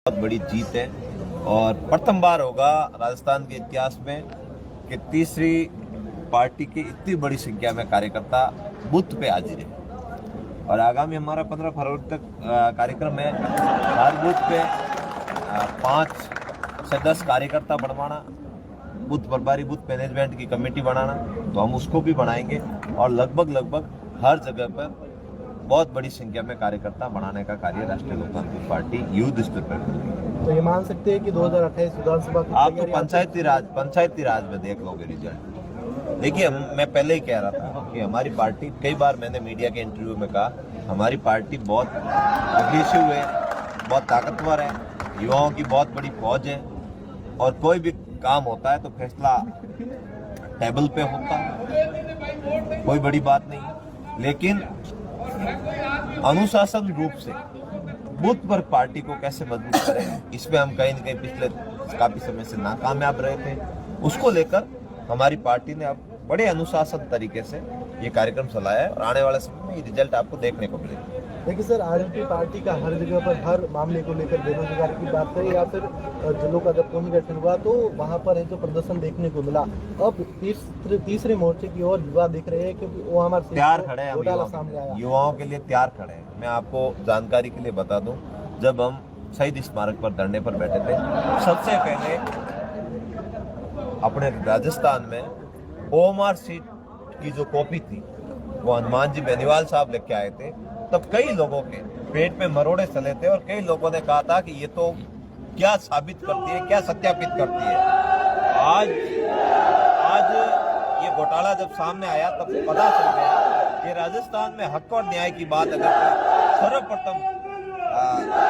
बहुत बड़ी जीत है और प्रथम बार होगा राजस्थान के इतिहास में कि तीसरी पार्टी की इतनी बड़ी संख्या में कार्यकर्ता बूथ पे हाजिर है। और आगामी हमारा 15 फरवरी तक कार्यक्रम है। हर बूथ पे 5 से 10 कार्यकर्ता बनवाना, बूथ प्रभारी, बूथ मैनेजमेंट की कमेटी बनाना, तो हम उसको भी बनाएंगे और लगभग हर जगह पर बहुत बड़ी संख्या में कार्यकर्ता बनाने का कार्य राष्ट्रीय लोकतांत्रिक पार्टी युद्ध स्तर पर करेगी। तो ये मान सकते हैं कि 2028 विधानसभा आप तो पंचायती राज में देख लोगे रिजल्ट। देखिए, मैं पहले ही कह रहा था कि हमारी पार्टी, कई बार मैंने मीडिया के इंटरव्यू में कहा, हमारी पार्टी बहुत अग्रेसिव है, बहुत ताकतवर है, युवाओं की बहुत बड़ी फौज है और कोई भी काम होता है तो फैसला टेबल पे होता है, कोई बड़ी बात नहीं। लेकिन अनुशासन रूप से बूथ पर पार्टी को कैसे मजबूत करें, इसमें हम कहीं न कहीं पिछले काफी समय से नाकामयाब रहे थे। उसको लेकर हमारी पार्टी ने अब बड़े अनुशासन तरीके से ये कार्यक्रम चलाया है और आने वाले समय में ये रिजल्ट आपको देखने को मिलेगा। देखिए सर, आरएलपी पार्टी का हर जगह पर हर मामले को लेकर बेरोजगारी की बात करें या फिर जिलों का जब पुनः गठन हुआ तो वहां पर है जो प्रदर्शन देखने को मिला, अब तीसरे मोर्चे की ओर युवा दिख रहे हैं क्योंकि वो हमारे तैयार खड़े हैं, सामने आया, युवाओं के लिए तैयार खड़े हैं। मैं आपको जानकारी के लिए बता दूं, जब हम शहीद स्मारक पर धरने पर बैठे थे, सबसे पहले अपने राजस्थान में ओएमआर सीट की जो कॉपी थी वो हनुमान जी बेनीवाल साहब लेके आए थे। तब कई लोगों के पेट में मरोड़े चले थे और कई लोगों ने कहा था कि ये तो क्या साबित करती है, क्या सत्यापित करती है। आज ये घोटाला जब सामने आया तब पता चल गया कि राजस्थान में हक और न्याय की बात अगर सर्वप्रथम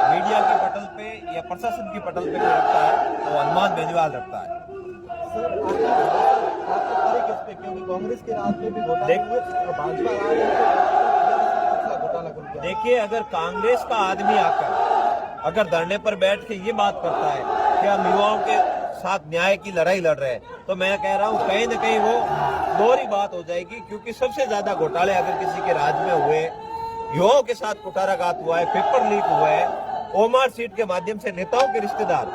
मीडिया के पटल पे या प्रशासन की पटल पे रखता है तो हनुमान बेनीवाल रखता है। सर आपको किस पे, क्योंकि कांग्रेस के राज में भी घोटाला हुए और भाजपा राज में घोटाला कर दिया। देखिए, अगर कांग्रेस का आदमी आकर अगर धरने पर बैठ के ये बात करता है कि हम युवाओं के साथ न्याय की लड़ाई लड़ रहे हैं, तो मैं कह रहा हूँ कहीं न कहीं वो दोहरी बात हो जाएगी। क्योंकि सबसे ज्यादा घोटाले अगर किसी के राज में हुए, युवाओं के साथ कुठाराघात हुआ है, पेपर लीक हुआ है, ओएमआर सीट के माध्यम से नेताओं के रिश्तेदार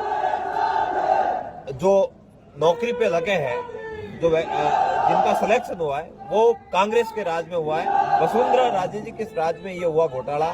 जो नौकरी पे लगे हैं, जो जिनका सिलेक्शन हुआ है, वो कांग्रेस के राज में हुआ है। वसुंधरा राजे जी के राज में ये हुआ घोटाला,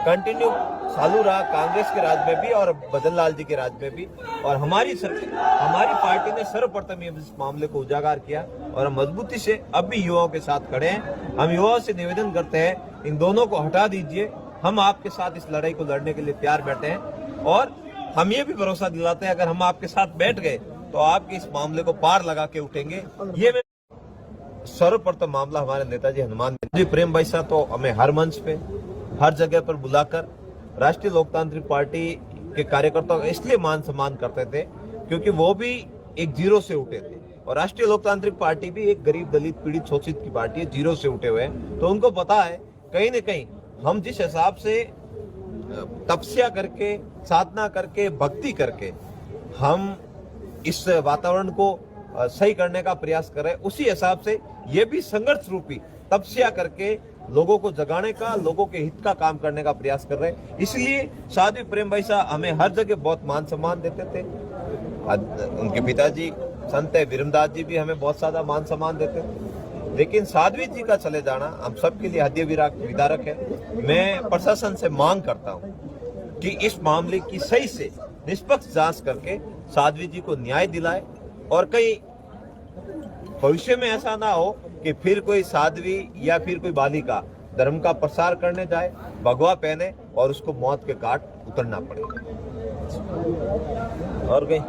कंटिन्यू चालू रहा कांग्रेस के राज में भी और भजन लाल जी के राज में भी। और हमारी पार्टी ने सर्वप्रथम इस मामले को उजागर किया और हम मजबूती से अब भी युवाओं के साथ खड़े हैं। हम युवाओं से निवेदन करते हैं, इन दोनों को हटा दीजिए, हम आपके साथ इस लड़ाई को लड़ने के लिए तैयार बैठे हैं। और हम ये भी भरोसा दिलाते हैं, अगर हम आपके साथ बैठ गए तो आपके इस मामले को पार लगा के उठेंगे। ये सर्वप्रथम मामला हमारे नेताजी हनुमान जी प्रेम भाई साहब तो हमें हर मंच पे, हर जगह पर बुलाकर राष्ट्रीय लोकतांत्रिक पार्टी के कार्यकर्ताओं का इसलिए मान सम्मान करते थे क्योंकि वो भी एक जीरो से उठे थे और राष्ट्रीय लोकतांत्रिक पार्टी भी एक गरीब, दलित, पीड़ित, शोषित की पार्टी है, जीरो से उठे हुए हैं। तो उनको पता है कहीं न कहीं हम जिस हिसाब से तपस्या करके, साधना करके, भक्ति करके हम इस वातावरण को सही करने का प्रयास कर रहे हैं, उसी हिसाब से ये भी संघर्ष रूपी तपस्या करके लोगों को जगाने का, लोगों के हित का काम करने का प्रयास कर रहे हैं। इसलिए साध्वी प्रेम भाई साहब हमें हर जगह बहुत मान सम्मान देते थे। उनके पिताजी संत वीरमदास जी भी हमें बहुत ज्यादा मान सम्मान देते थे। लेकिन साध्वी जी का चले जाना हम सबके लिए हृदय विदारक है। मैं प्रशासन से मांग करता हूँ कि इस मामले की सही से निष्पक्ष जांच करके साध्वी जी को न्याय दिलाए और कहीं भविष्य में ऐसा ना हो कि फिर कोई साध्वी या फिर कोई बालिका धर्म का प्रसार करने जाए, भगवा पहने और उसको मौत के घाट उतरना पड़े। और कहीं